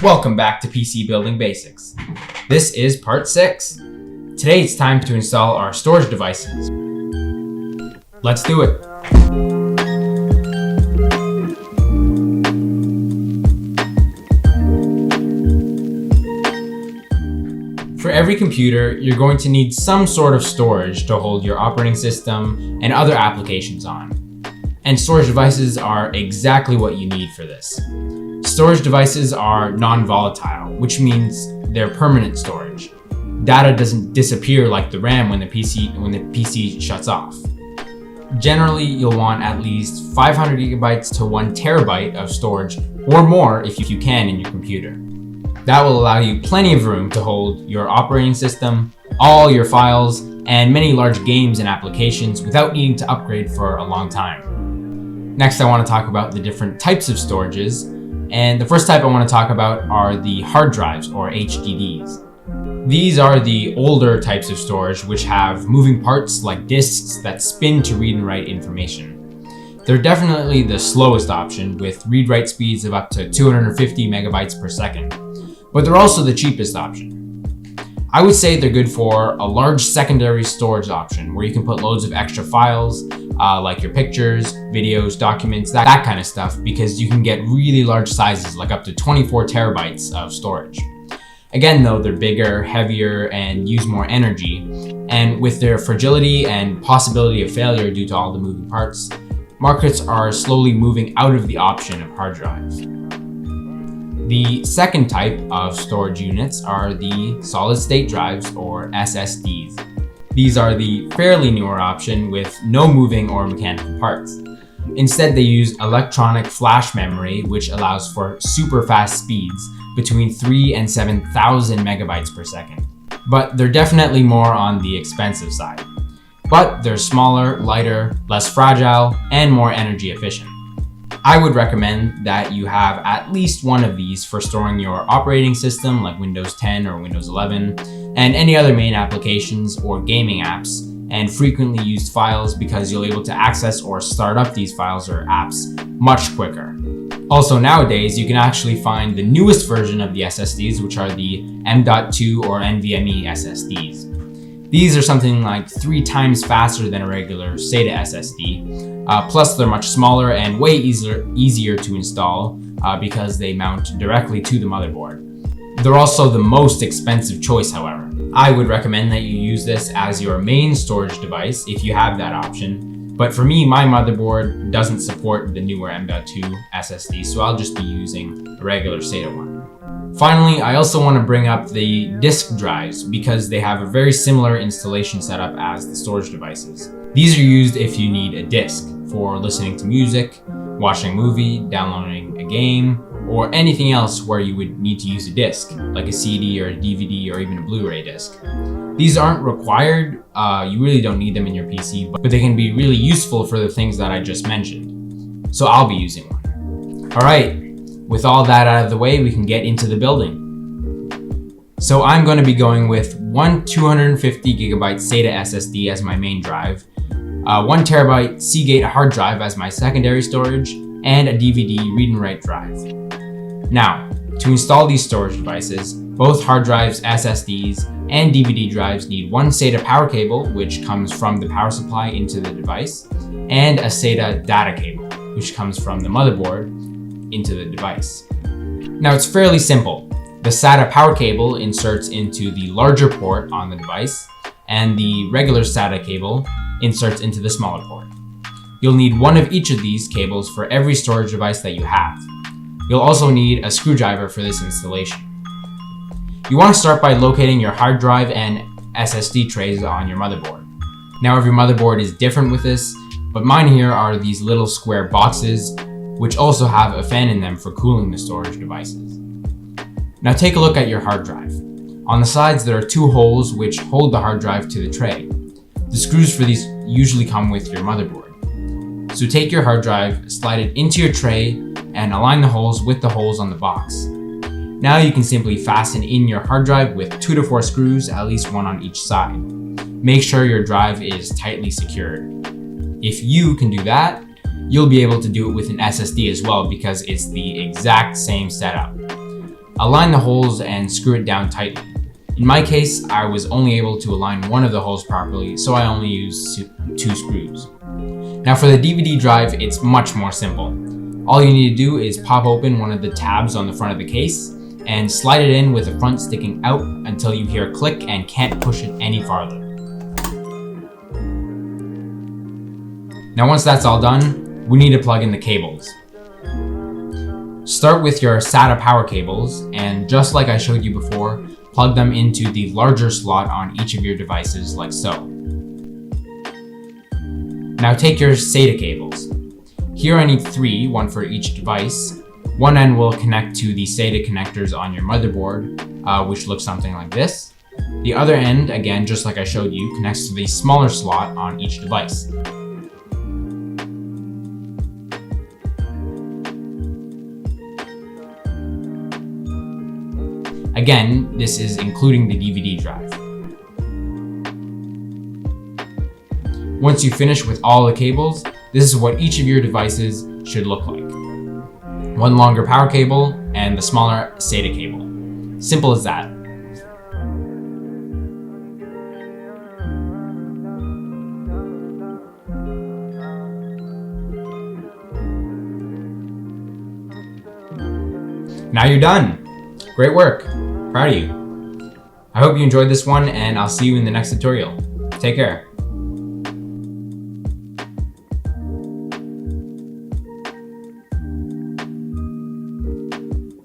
Welcome back to PC Building Basics. This is part 6. Today it's time to install our storage devices. Let's do it. For every computer, you're going to need some sort of storage to hold your operating system and other applications on. And storage devices are exactly what you need for this. Storage devices are non-volatile, which means they're permanent storage. Data doesn't disappear like the RAM when the PC shuts off. Generally, you'll want at least 500 gigabytes to 1 terabyte of storage or more if you can in your computer. That will allow you plenty of room to hold your operating system, all your files, and many large games and applications without needing to upgrade for a long time. Next, I want to talk about the different types of storages. And the first type I want to talk about are the hard drives, or HDDs. These are the older types of storage which have moving parts like disks that spin to read and write information. They're definitely the slowest option, with read-write speeds of up to 250 megabytes per second, but they're also the cheapest option. I would say they're good for a large secondary storage option where you can put loads of extra files, like your pictures, videos, documents, that kind of stuff, because you can get really large sizes, like up to 24 terabytes of storage. Again though, they're bigger, heavier, and use more energy, and with their fragility and possibility of failure due to all the moving parts, markets are slowly moving out of the option of hard drives. The second type of storage units are the solid-state drives, or SSDs. These are the fairly newer option with no moving or mechanical parts. Instead, they use electronic flash memory, which allows for super fast speeds between 3 and 7,000 megabytes per second. But they're definitely more on the expensive side. But they're smaller, lighter, less fragile, and more energy efficient. I would recommend that you have at least one of these for storing your operating system like Windows 10 or Windows 11 and any other main applications or gaming apps and frequently used files, because you'll be able to access or start up these files or apps much quicker. Also nowadays, you can actually find the newest version of the SSDs, which are the M.2 or NVMe SSDs. These are something like 3 times faster than a regular SATA SSD. Plus they're much smaller and way easier to install because they mount directly to the motherboard. They're also the most expensive choice, however. I would recommend that you use this as your main storage device if you have that option. But for me, my motherboard doesn't support the newer M.2 SSD, so I'll just be using a regular SATA one. Finally, I also want to bring up the disk drives because they have a very similar installation setup as the storage devices. These are used if you need a disk for listening to music, watching a movie, downloading a game, or anything else where you would need to use a disk, like a CD or a DVD or even a Blu-ray disc. These aren't required, you really don't need them in your PC, but they can be really useful for the things that I just mentioned. So I'll be using one. Alright, with all that out of the way, we can get into the building. So I'm going to be going with one 250 gigabyte SATA SSD as my main drive, 1 terabyte Seagate hard drive as my secondary storage, and a DVD read and write drive. Now, to install these storage devices, both hard drives, SSDs, and DVD drives need one SATA power cable, which comes from the power supply into the device, and a SATA data cable, which comes from the motherboard into the device. Now it's fairly simple. The SATA power cable inserts into the larger port on the device, and the regular SATA cable inserts into the smaller port. You'll need one of each of these cables for every storage device that you have. You'll also need a screwdriver for this installation. You want to start by locating your hard drive and SSD trays on your motherboard. Now every motherboard is different with this, but mine here are these little square boxes, which also have a fan in them for cooling the storage devices. Now take a look at your hard drive. On the sides there are 2 holes which hold the hard drive to the tray. The screws for these usually come with your motherboard. So take your hard drive, slide it into your tray, and align the holes with the holes on the box. Now you can simply fasten in your hard drive with 2 to 4 screws, at least 1 on each side. Make sure your drive is tightly secured. If you can do that, you'll be able to do it with an SSD as well because it's the exact same setup. Align the holes and screw it down tightly. In my case, I was only able to align one of the holes properly, so I only used 2 screws. Now for the DVD drive, it's much more simple. All you need to do is pop open one of the tabs on the front of the case and slide it in with the front sticking out until you hear a click and can't push it any farther. Now once that's all done, we need to plug in the cables. Start with your SATA power cables, and just like I showed you before, plug them into the larger slot on each of your devices like so. Now take your SATA cables. Here I need 3, one for each device. One end will connect to the SATA connectors on your motherboard, which looks something like this. The other end, again, just like I showed you, connects to the smaller slot on each device. Again, this is including the DVD drive. Once you finish with all the cables, this is what each of your devices should look like. One longer power cable and the smaller SATA cable. Simple as that. Now you're done. Great work. Proud of you. I hope you enjoyed this one, and I'll see you in the next tutorial. Take care.